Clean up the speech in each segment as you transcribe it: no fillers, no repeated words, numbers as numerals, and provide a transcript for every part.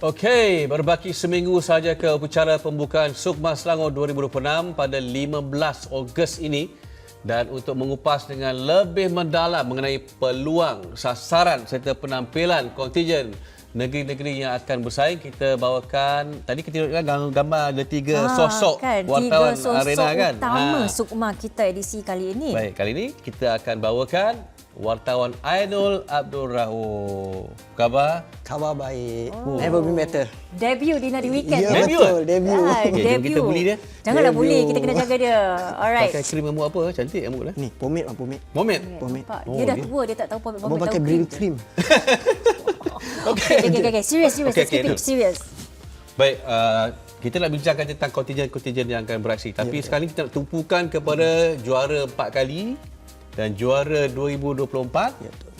Okey, berbaki seminggu sahaja ke upacara pembukaan Sukma Selangor 2026 pada 15 Ogos ini. Dan untuk mengupas dengan lebih mendalam mengenai peluang, sasaran serta penampilan kontingen negeri-negeri yang akan bersaing, kita bawakan, tadi kita tengokkan gambar ada tiga sosok kan, wartawan tiga sosok arena kan. utama Sukma kita edisi kali ini. Baik, kali ini kita akan bawakan wartawan Ainul Abdul Rauf. Khabar? Khabar baik. Never been better. Debut di Nadi Weekend. Ya, Debut? betul. Debut. Okey, jom kita bully dia. Janganlah Debut. bully, kita kena jaga dia. Alright. Pakai krim rambut apa? Cantik rambut lah. Ni, pomade lah, pomade. Moment. Pomade. Nampak? Oh, Dia dah dia. tua, dia tak tahu pomade. Abang pakai green cream. Okey. Okay. Serius. Okey, Let's keep okey. it serious. Baik, kita nak bincangkan tentang kontingen-kontingen yang akan beraksi. Tapi sekarang ni kita nak tumpukan kepada juara 4 kali dan juara 2024. Ya, betul.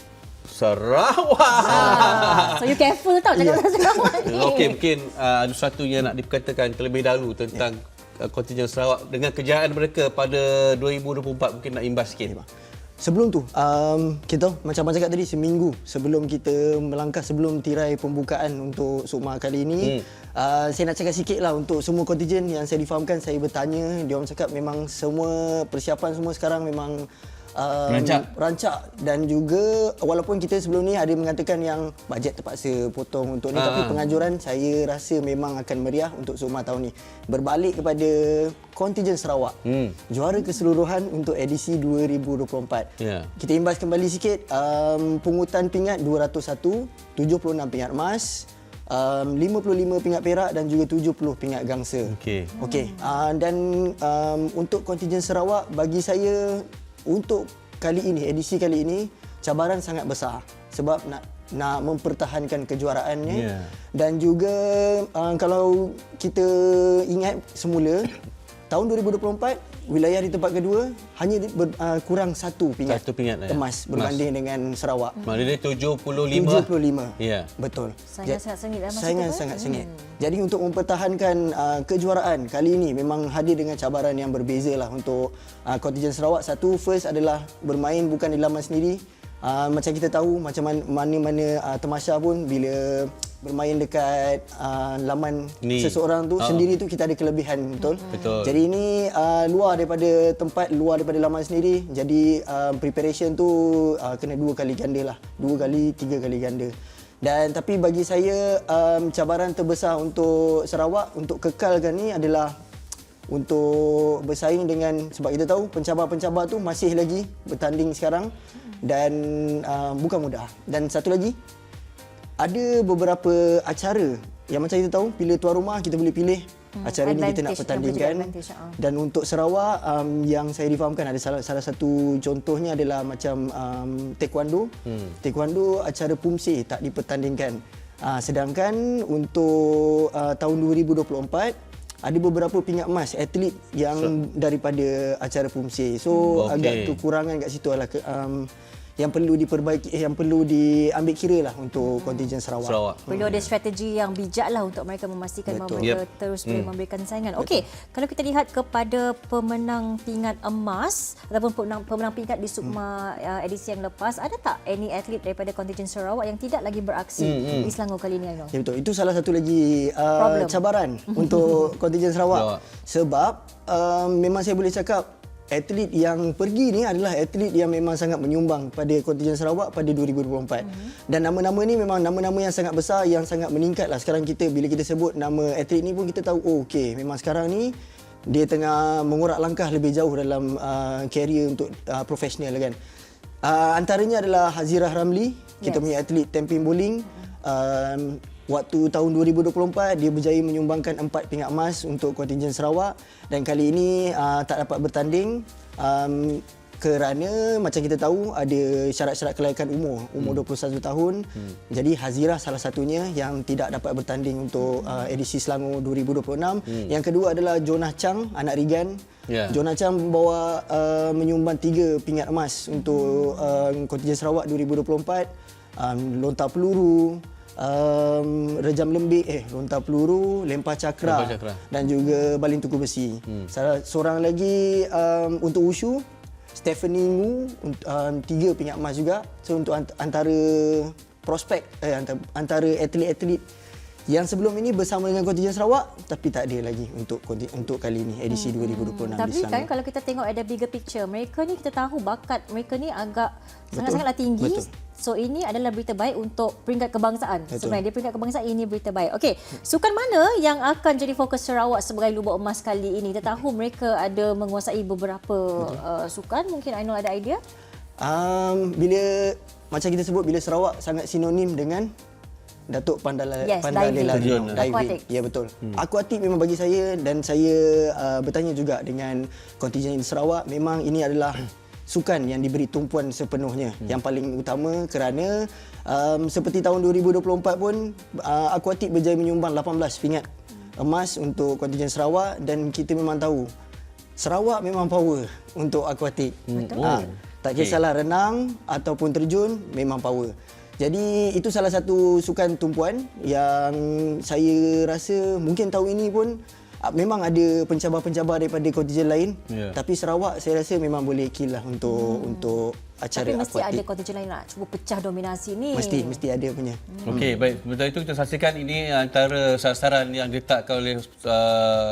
Sarawak. So you careful tau cakap pasal Sarawak ni. Okey, mungkin ada sesuatu yang nak diperkatakan terlebih dahulu tentang kontingen Sarawak dengan kejayaan mereka pada 2024, mungkin nak imbas sikit. Sebelum tu, kita tahu macam abang cakap tadi, seminggu sebelum kita melangkah, sebelum tirai pembukaan untuk Sukma kali ini, saya nak cakap sikit lah untuk semua kontingen yang saya difahamkan. Saya bertanya, dia orang cakap memang semua persiapan semua sekarang memang rancak, dan juga walaupun kita sebelum ni ada mengatakan yang bajet terpaksa potong untuk ni, tapi pengajuran saya rasa memang akan meriah untuk Sukma tahun ni. Berbalik kepada kontingen Sarawak, juara keseluruhan untuk edisi 2024. Ya. Kita imbas kembali sikit, pungutan pingat 201, 76 pingat emas, 55 pingat perak dan juga 70 pingat gangsa. Okey. Dan untuk kontingen Sarawak, bagi saya untuk kali ini, edisi kali ini, cabaran sangat besar sebab nak mempertahankan kejuaraannya. Dan juga kalau kita ingat semula, tahun 2024 wilayah di tempat kedua hanya kurang satu pingat emas berbanding dengan Sarawak. Maknanya 75. 75. Ya. Betul. Saingan sangat sengit dalam masa Saingan tu, sangat sengit. Jadi untuk mempertahankan kejuaraan kali ini memang hadir dengan cabaran yang berbeza lah untuk kontingen Sarawak. Satu, first adalah bermain bukan di laman sendiri. Macam kita tahu, macam mana-mana temasya pun bila bermain dekat laman seseorang tu sendiri tu, kita ada kelebihan, betul? Jadi ini luar daripada tempat, luar daripada laman sendiri. Jadi preparation tu kena 2 kali ganda lah. 2 kali, 3 kali ganda. Dan tapi bagi saya cabaran terbesar untuk Sarawak untuk kekalkan ni adalah untuk bersaing dengan, sebab kita tahu pencabar-pencabar tu masih lagi bertanding sekarang dan bukan mudah. Dan satu lagi, ada beberapa acara yang macam kita tahu, bila tuan rumah kita boleh pilih acara ni kita nak pertandingkan. Dan untuk Sarawak, yang saya difahamkan ada salah satu contohnya adalah macam taekwondo. Taekwondo acara PUMSE tak dipertandingkan. Sedangkan untuk tahun 2024 ada beberapa pingat emas atlet yang daripada acara PUMSE. So agak kekurangan kat situ lah yang perlu diperbaiki, yang perlu diambil kira lah untuk kontingen Sarawak. Perlu ada strategi yang bijak lah untuk mereka memastikan bahawa mereka terus boleh memberikan saingan. Okey, kalau kita lihat kepada pemenang pingat emas ataupun pemenang pingat di Sukma edisi yang lepas, ada tak any atlet daripada kontingen Sarawak yang tidak lagi beraksi di Selangor kali ini, Ainul? Ya, betul. Itu salah satu lagi cabaran untuk kontingen Sarawak. Sebab memang saya boleh cakap atlet yang pergi ni adalah atlet yang memang sangat menyumbang pada kontingen Sarawak pada 2024. Dan nama-nama ni memang nama-nama yang sangat besar, yang sangat meningkat lah. Sekarang kita, bila kita sebut nama atlet ni pun kita tahu, okey, memang sekarang ni dia tengah mengurak langkah lebih jauh dalam karier untuk profesional kan. Antaranya adalah Hazirah Ramli, kita punya atlet tamping bowling. Waktu tahun 2024 dia berjaya menyumbangkan 4 pingat emas untuk kontingen Sarawak, dan kali ini tak dapat bertanding kerana macam kita tahu ada syarat-syarat kelayakan umur 21 tahun. Jadi Hazirah salah satunya yang tidak dapat bertanding untuk edisi Selangor 2026. Yang kedua adalah Jonah Chang, anak Rigan. Jonah Chang membawa menyumbang 3 pingat emas untuk kontingen Sarawak 2024. Lontar peluru, rejam lembik, lontar peluru, lempar cakra dan juga baling tuku besi. Seorang lagi untuk wushu, Stephanie Ngu, 3 pingat emas juga. So untuk antara prospek, antara atlet-atlet Yang sebelum ini bersama dengan kontingen Sarawak, tapi tak ada lagi untuk kali ini edisi 2026 di Tapi Selangor. kan kalau kita tengok ada bigger picture, mereka ni kita tahu bakat mereka ni agak sangat-sangatlah tinggi. Betul. So ini adalah berita baik untuk peringkat kebangsaan. Betul. Sebenarnya dia peringkat kebangsaan, ini berita baik. Okey, sukan mana yang akan jadi fokus Sarawak sebagai lubuk emas kali ini? Kita tahu mereka ada menguasai beberapa sukan. Mungkin Ainul ada idea? Bila macam kita sebut, bila Sarawak sangat sinonim dengan Datuk Pandai diving. Lela Aquatic. Ya, betul. Akuatik memang bagi saya, dan saya bertanya juga dengan kontingen di Sarawak, memang ini adalah sukan yang diberi tumpuan sepenuhnya. Yang paling utama kerana seperti tahun 2024 pun akuatik berjaya menyumbang 18 pingat emas untuk kontingen Sarawak, dan kita memang tahu Sarawak memang power untuk akuatik. Tak kisahlah renang ataupun terjun, memang power. Jadi itu salah satu sukan tumpuan yang saya rasa mungkin tahun ini pun memang ada pencabar-pencabar daripada kontingen lain, tapi Sarawak saya rasa memang boleh kill lah untuk acara Tapi mesti akuatik. ada kontingen lain nak cuba pecah dominasi ni. Mesti ada punya. Okey, baik. Sementara itu kita saksikan ini antara sasaran yang ditetapkan oleh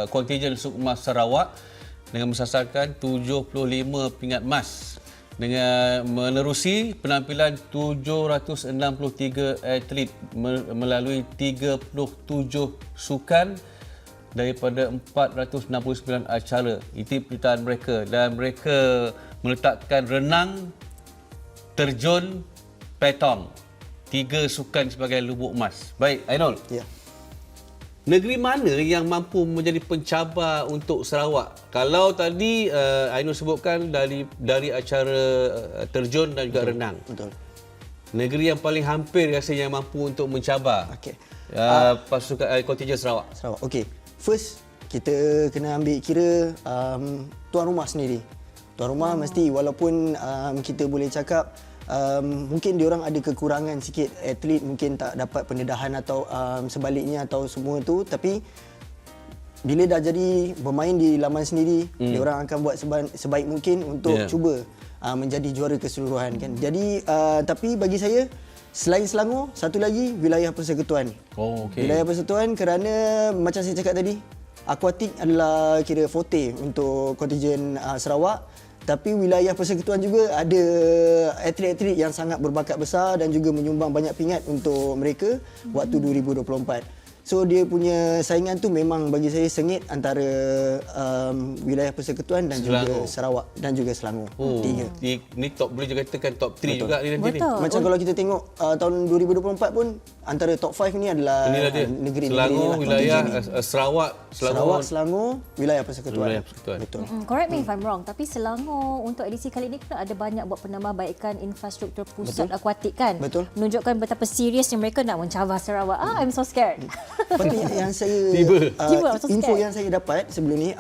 kontingen Sukmas Sarawak dengan mensasarkan 75 pingat emas dengan menerusi penampilan 763 atlet melalui 37 sukan daripada 469 acara. Itu pilihan mereka, dan mereka meletakkan renang, terjun, petong, 3 sukan sebagai lubuk emas. Baik, Ainul. Ya. Negeri mana yang mampu menjadi pencabar untuk Sarawak? Kalau tadi Ainul sebutkan dari acara terjun dan juga renang. Betul. Negeri yang paling hampir rasanya mampu untuk mencabar Okey. pasukan kontingen Sarawak. Sarawak. Okey. First, kita kena ambil kira tuan rumah sendiri. Tuan rumah mesti, walaupun kita boleh cakap mungkin diorang ada kekurangan sikit, atlet mungkin tak dapat pendedahan atau sebaliknya atau semua tu, tapi bila dah jadi bermain di laman sendiri, diorang akan buat sebaik mungkin untuk cuba menjadi juara keseluruhan kan. Jadi tapi bagi saya, selain Selangor, satu lagi wilayah persekutuan. Oh, okey. Wilayah persekutuan kerana macam saya cakap tadi, akuatik adalah kira forte untuk kontingen Sarawak. Tapi wilayah persekutuan juga ada atlet-atlet yang sangat berbakat besar dan juga menyumbang banyak pingat untuk mereka waktu 2024. So dia punya saingan tu memang bagi saya sengit antara wilayah persekutuan dan juga Sarawak dan juga Selangor. Tiga. Ni top, boleh juga katakan top 3 juga ni nanti ni. Betul. Macam kalau kita tengok tahun 2024 pun antara top 5 ni adalah Inilah dia. negeri-negeri Selangor, lah, wilayah kontingen. Sarawak, Selangor, wilayah persekutuan. Wilayah persekutuan. Betul. Correct me if I'm wrong, tapi Selangor untuk edisi kali ini kan ada banyak buat penambahbaikan infrastruktur pusat akuatik kan. Betul. Menunjukkan betapa seriusnya mereka nak mencabar Sarawak. I'm so scared. Tapi yang saya Tiba, I'm so info scared. yang saya dapat sebelum ni,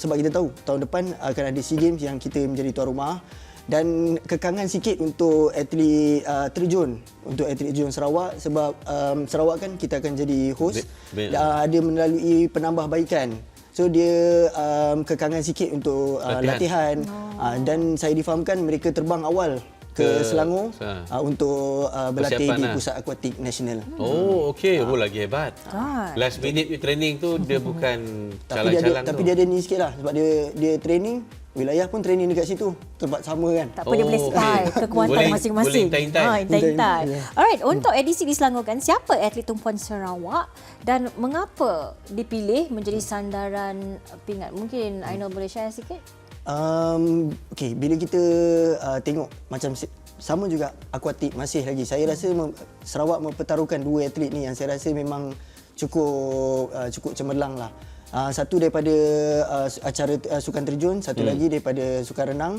sebab kita tahu tahun depan akan ada SEA Games yang kita menjadi tuan rumah, dan kekangan sikit untuk atlet terjun, untuk atlet terjun Sarawak, sebab Sarawak kan kita akan jadi host. Ada melalui penambahbaikan. So dia kekangan sikit untuk latihan. Dan saya difahamkan mereka terbang awal ke Selangor untuk berlatih Persiapan di lah. Pusat Akuatik Nasional. Oh, okey. Oh, lagi hebat. Kan. Last minute punya training tu dia bukan Tapi calang-calang tu. dia ada ni sikit lah, sebab dia training, wilayah pun training dekat situ, tempat sama kan. Tak apa, dia boleh spy kekuatan Boleh masing-masing. intai-intai. Intai-intai. Ya. Alright, untuk edisi di Selangor kan, siapa atlet tumpuan Sarawak dan mengapa dipilih menjadi sandaran pingat? Mungkin Ainul boleh share sikit? Okay, bila kita tengok macam sama juga akuatik masih lagi. Saya rasa Sarawak mempertaruhkan dua atlet ni yang saya rasa memang cukup cemerlang lah. Satu daripada acara sukan terjun, satu lagi daripada sukan renang.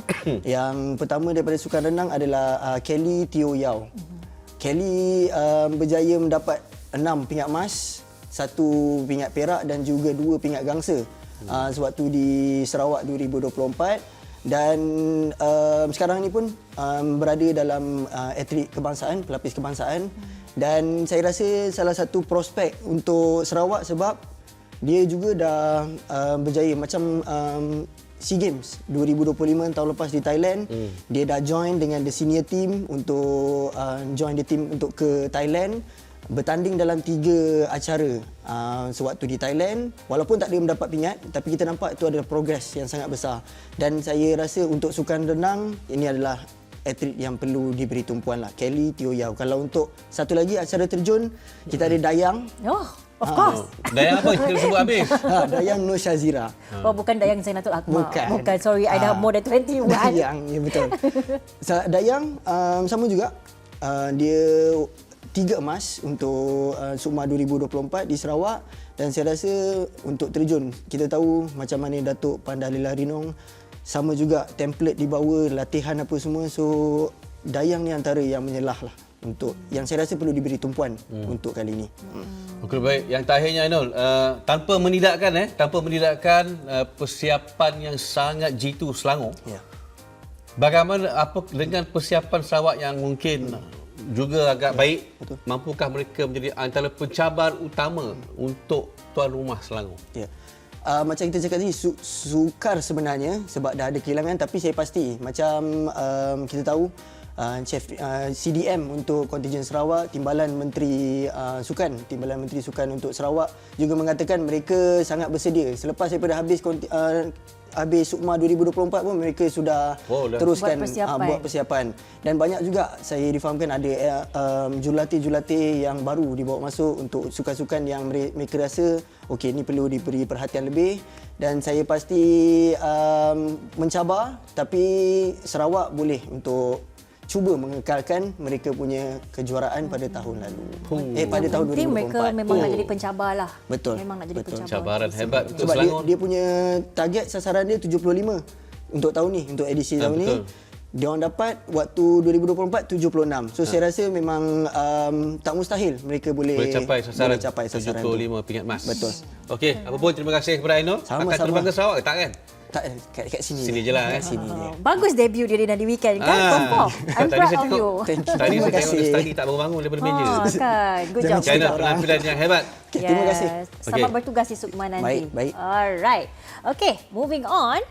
Yang pertama daripada sukan renang adalah Kelly Teo Yao. Kelly berjaya mendapat 6 pingat emas, 1 pingat perak dan juga 2 pingat gangsa sewaktu di Sarawak 2024. Dan sekarang ni pun berada dalam atlet kebangsaan, pelapis kebangsaan. Dan saya rasa salah satu prospek untuk Sarawak sebab dia juga dah berjaya macam SEA Games 2025 tahun lepas di Thailand. Dia dah join dengan the senior team untuk join the team untuk ke Thailand. bertanding dalam 3 acara sewaktu di Thailand. Walaupun tak ada mendapat pingat, tapi kita nampak itu adalah progres yang sangat besar. Dan saya rasa untuk sukan renang, ini adalah atlet yang perlu diberi tumpuan lah. Kelly, Teo Yao. Kalau untuk satu lagi acara terjun, kita ada Dayang. Oh, of course. Dayang apa? Kita sebut habis. Dayang Nur Syazira. Oh, bukan Dayang Zainatul Akmal. Bukan. Sorry, I dah more than 21. Dayang, ya betul. Dayang sama juga. Dia 3 emas untuk Sukma 2024 di Sarawak, dan saya rasa untuk terjun, kita tahu macam mana Datuk Pandalila Rinong, sama juga template dibawa, latihan apa semua. So Dayang ni antara yang menyelah lah untuk yang saya rasa perlu diberi tumpuan untuk kali ini. Okey, baik. Yang terakhirnya Ainul, tanpa menidakkan persiapan yang sangat jitu Selangor. Ya. Bagaimana dengan persiapan Sarawak yang mungkin juga agak baik? Betul. Mampukah mereka menjadi antara pencabar utama untuk tuan rumah Selangor? Ya. Macam kita cakap tadi, sukar sebenarnya sebab dah ada kehilangan, tapi saya pasti macam kita tahu CDM untuk kontingen Sarawak, Timbalan Menteri Sukan untuk Sarawak juga mengatakan mereka sangat bersedia. Selepas daripada habis Sukma 2024 pun mereka sudah teruskan buat persiapan. Dan banyak juga saya difahamkan ada jurulatih-jurulatih yang baru dibawa masuk untuk sukan-sukan yang mereka rasa okey, ni perlu diberi perhatian lebih. Dan saya pasti mencabar, tapi Sarawak boleh untuk cuba mengekalkan mereka punya kejuaraan pada tahun lalu. Pada tahun 2024. Mereka memang nak jadi pencabar lah. Betul. Memang nak jadi pencabar. Cabaran hebat untuk Sebab Selangor. dia punya target sasaran dia 75 untuk tahun ni, untuk edisi tahun betul. ni. Dia orang dapat waktu 2024 76. So saya rasa memang tak mustahil mereka boleh capai sasaran, 75 tu. pingat emas. Betul. Okey, apa pun terima kasih kepada Ainul. Sama-sama. Akan terbang ke Sarawak ke tak kan? Tak, kat sini. Sini je lah. Kat sini je. Bagus debut dia di weekend kan? Perform. I'm Tadi proud saya of tengok- you. Thank you. Tadi Terima saya tengok kasih. dia study tak bangun daripada meja. Kan? Good job. Jangan China cakap orang. penampilan yang hebat. Okay, terima kasih. Selamat Okey. bertugas di Sukma nanti. Baik. Alright. Okay, moving on.